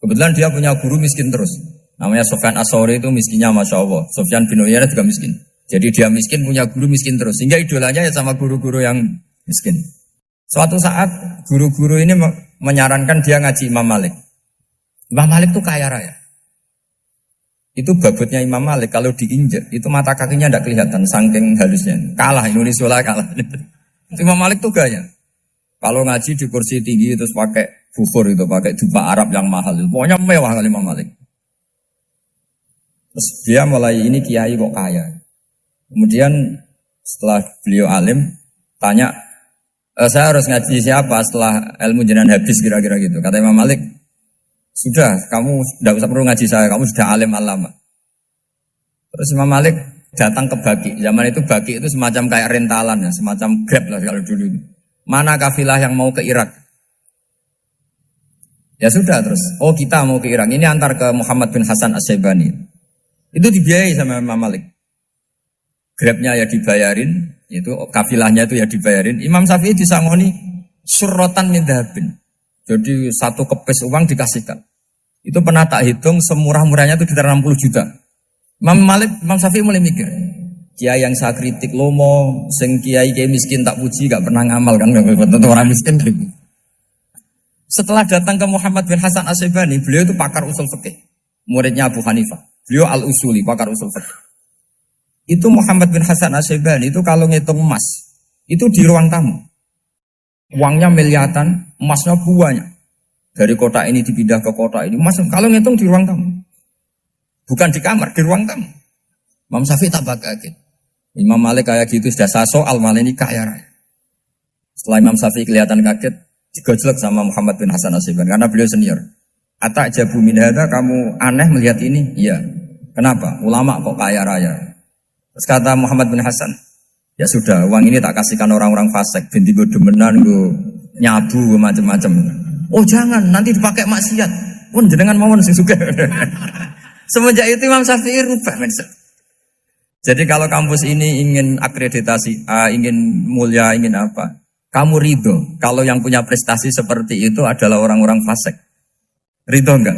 Kebetulan dia punya guru miskin terus. Namanya Sufyan As-Tsauri, itu miskinnya Masya Allah. Sufyan bin Uyainah juga miskin. Jadi dia miskin, punya guru miskin terus. Sehingga idolanya ya sama guru-guru yang miskin. Suatu saat guru-guru ini menyarankan dia ngaji Imam Malik. Imam Malik itu kaya raya. Itu babutnya Imam Malik, kalau diinjak, itu mata kakinya tidak kelihatan, saking halusnya. Kalah, Indonesia lah kalah. Imam Malik itu gaya. Kalau ngaji di kursi tinggi, terus pakai bukur itu, pakai dupa Arab yang mahal. Pokoknya mewah kali Imam Malik. Terus dia mulai, ini kiai kok kaya. Kemudian setelah beliau alim, tanya, saya harus ngaji siapa setelah ilmu jenengan habis kira-kira gitu. Kata Imam Malik, sudah, kamu tidak usah perlu ngaji saya, kamu sudah alim alama. Terus Imam Malik datang ke Baki. Zaman itu Baki itu semacam kayak rentalan ya, semacam Grab lah kalau dulu. Mana kafilah yang mau ke Irak? Ya sudah terus, oh kita mau ke Irak. Ini antar ke Muhammad bin Hasan As-Syaibani. Itu dibiayai sama Imam Malik. Grabnya ya dibayarin, itu kafilahnya itu ya dibayarin. Imam Syafi'i disangoni surrotan min dhahabin. Jadi satu kepes uang dikasihkan. Itu pernah tak hitung semurah-murahnya itu sekitar 60 juta. Imam Syafi'i mulai mikir, kiai yang saya kritik lomo, sing kiai miskin tak puji, gak pernah ngamal kan, tentu orang miskin. Setelah datang ke Muhammad bin Hasan As-Syaibani, beliau itu pakar usul fikih, muridnya Abu Hanifah. Beliau al-usuli, pakar usul fikih. Itu Muhammad bin Hasan As-Syaibani itu kalau ngitung emas, itu di ruang tamu. Uangnya miliaran, emasnya banyak. Dari kota ini dipindah ke kota ini. Mas, kalau ngitung di ruang tamu. Bukan di kamar, di ruang tamu. Imam Syafi'i tambah kaget. Imam Malik kayak gitu sudah saya soal, malah ini kaya raya. Setelah Imam Syafi'i kelihatan kaget, digojlok sama Muhammad bin Hasan Asyibani karena beliau senior. Atak jabu min hadza, kamu aneh melihat ini? Iya. Kenapa? Ulama kok kaya raya. Terus kata Muhammad bin Hasan, ya sudah, uang ini tak kasihkan orang-orang fasik, binti gue demenan, gue nyabu, gue macam-macam. Oh jangan, nanti dipakai maksiat. Pun jenengan mawon sing sugih. Semenjak itu Imam Syafi'i rubah. Jadi kalau kampus ini ingin akreditasi A, ingin mulia, ingin apa, kamu ridho kalau yang punya prestasi seperti itu adalah orang-orang fasik. Ridho enggak?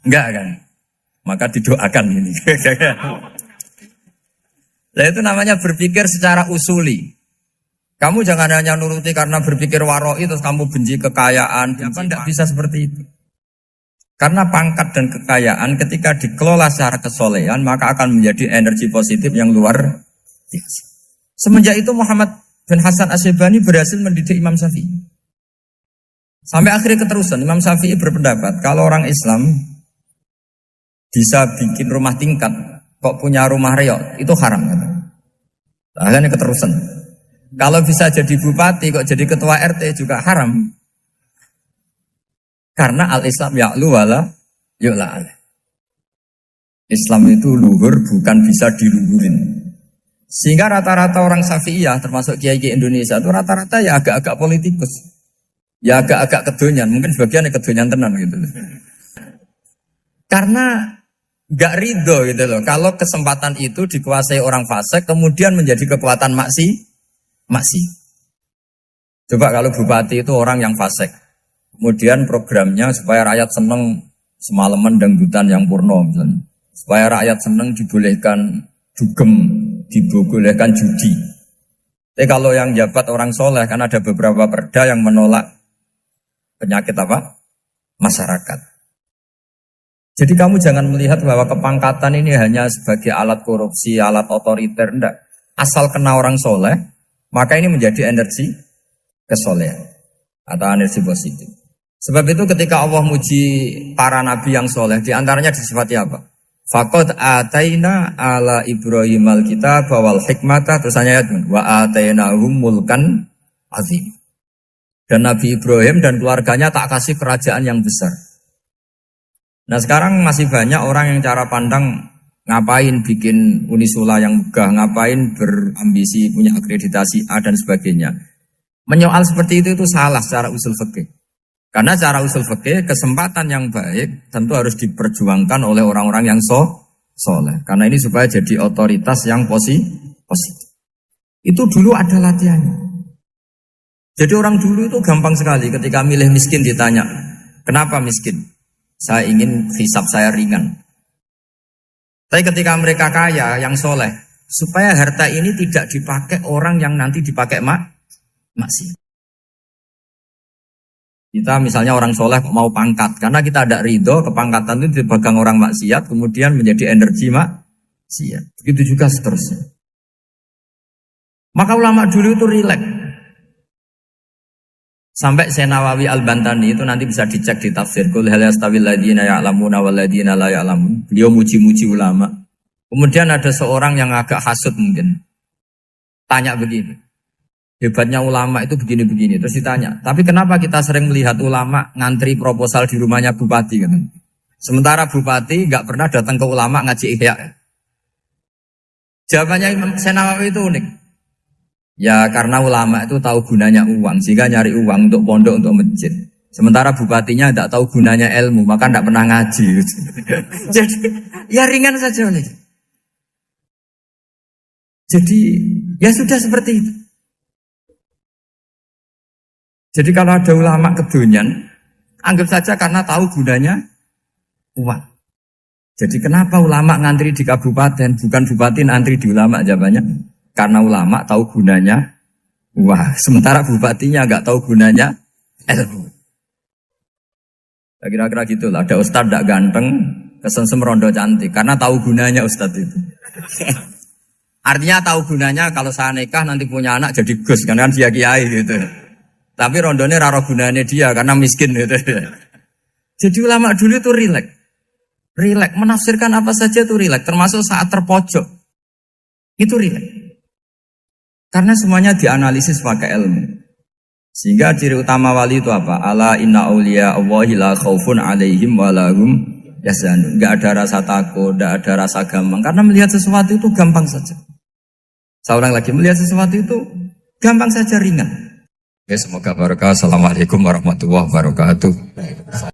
Enggak kan? Maka didoakan ini. Nah itu namanya berpikir secara usuli. Kamu jangan hanya nuruti karena berpikir waroi terus kamu benci kekayaan. Tidak bisa seperti itu. Karena pangkat dan kekayaan ketika dikelola secara kesolehan maka akan menjadi energi positif yang luar biasa. Semenjak itu Muhammad bin Hasan Asyibani berhasil mendidik Imam Syafi'i. Sampai akhirnya keterusan Imam Syafi'i berpendapat kalau orang Islam bisa bikin rumah tingkat kok punya rumah reok itu haram. Akhirnya keterusan. Kalau bisa jadi bupati kok jadi ketua RT juga haram. Karena al-Islam ya'lu wala yu'la alaih. Islam itu luhur bukan bisa diluhurin. Sehingga rata-rata orang Syafi'iyah termasuk kiai-kiai Indonesia itu rata-rata ya agak-agak politikus. Ya agak-agak kedonyan, mungkin sebagian kedonyan tenan gitu. Karena gak ridho gitu loh. Kalau kesempatan itu dikuasai orang fasik kemudian menjadi kekuatan maksi. Coba kalau bupati itu orang yang fasik. Kemudian programnya supaya rakyat seneng semalaman dangdutan yang purno misalnya. Supaya rakyat seneng dibolehkan dugem, dibolehkan judi. Tapi kalau yang jabat orang soleh kan ada beberapa perda yang menolak penyakit apa? Masyarakat. Jadi kamu jangan melihat bahwa kepangkatan ini hanya sebagai alat korupsi, alat otoriter, enggak. Asal kena orang soleh, maka ini menjadi energi kesolehan atau energi positif. Sebab itu ketika Allah muji para nabi yang soleh, diantaranya disifati apa? Faqad ataina ala Ibrahim al-kitab wal hikmata, terus ayat wa atainahum mulkan azim. Dan Nabi Ibrahim dan keluarganya tak kasih kerajaan yang besar. Nah sekarang masih banyak orang yang cara pandang ngapain bikin unisula yang megah, ngapain berambisi punya akreditasi A dan sebagainya. Menyoal seperti itu salah secara usul fikih. Karena secara usul fikih kesempatan yang baik tentu harus diperjuangkan oleh orang-orang yang soleh. Karena ini supaya jadi otoritas yang positif. Itu dulu ada latihannya. Jadi orang dulu itu gampang sekali ketika milih miskin ditanya, kenapa miskin? Saya ingin hisab saya ringan. Tapi ketika mereka kaya, yang soleh, supaya harta ini tidak dipakai orang yang nanti dipakai maksiat. Kita misalnya orang soleh mau pangkat, karena kita ada ridho, kepangkatan itu dipegang orang maksiat, kemudian menjadi energi maksiat. Begitu juga seterusnya. Maka ulama dulu itu rileks. Sampai Nawawi Al-Bantani itu nanti bisa dicek di tafsir. Qul hal yastawil ladzina ya'lamuna wal ladzina la ya'lamun. Beliau muji-muji ulama. Kemudian ada seorang yang agak hasut mungkin. Tanya begini. Hebatnya ulama itu begini-begini. Terus ditanya, tapi kenapa kita sering melihat ulama ngantri proposal di rumahnya bupati kan? Sementara bupati enggak pernah datang ke ulama ngaji ihya. Jawabannya Imam Nawawi itu unik. Ya karena ulama itu tahu gunanya uang, sehingga nyari uang untuk pondok, untuk masjid. Sementara bupatinya tidak tahu gunanya ilmu, maka tidak pernah ngaji. Jadi ya ringan saja. Jadi ya sudah seperti itu. Jadi kalau ada ulama kedonyan, anggap saja karena tahu gunanya uang. Jadi kenapa ulama ngantri di kabupaten, bukan bupati ngantri di ulama? Jawabannya karena ulama tahu gunanya uang, sementara bupatinya nggak tahu gunanya ilmu. Kira-kira gitu lah. Ada ustadz tidak ganteng, kesensem rondo cantik, karena tahu gunanya ustadz itu. Artinya tahu gunanya kalau saya nikah nanti punya anak jadi gus, kan dia kiai gitu. Tapi rondone raro gunanya dia karena miskin gitu. Jadi ulama dulu itu rileks. Rileks menafsirkan apa saja itu rileks, termasuk saat terpojok. Itu rileks. Karena semuanya dianalisis pakai ilmu. Sehingga ciri utama wali itu apa? Ala inna awliya Allahi la khaufun alaihim walahum yahzanun. Enggak ada rasa takut, enggak ada rasa gampang. Karena melihat sesuatu itu gampang saja. Saya ulang lagi, melihat sesuatu itu gampang saja, ringan. Oke, semoga barokah. Assalamualaikum warahmatullahi wabarakatuh.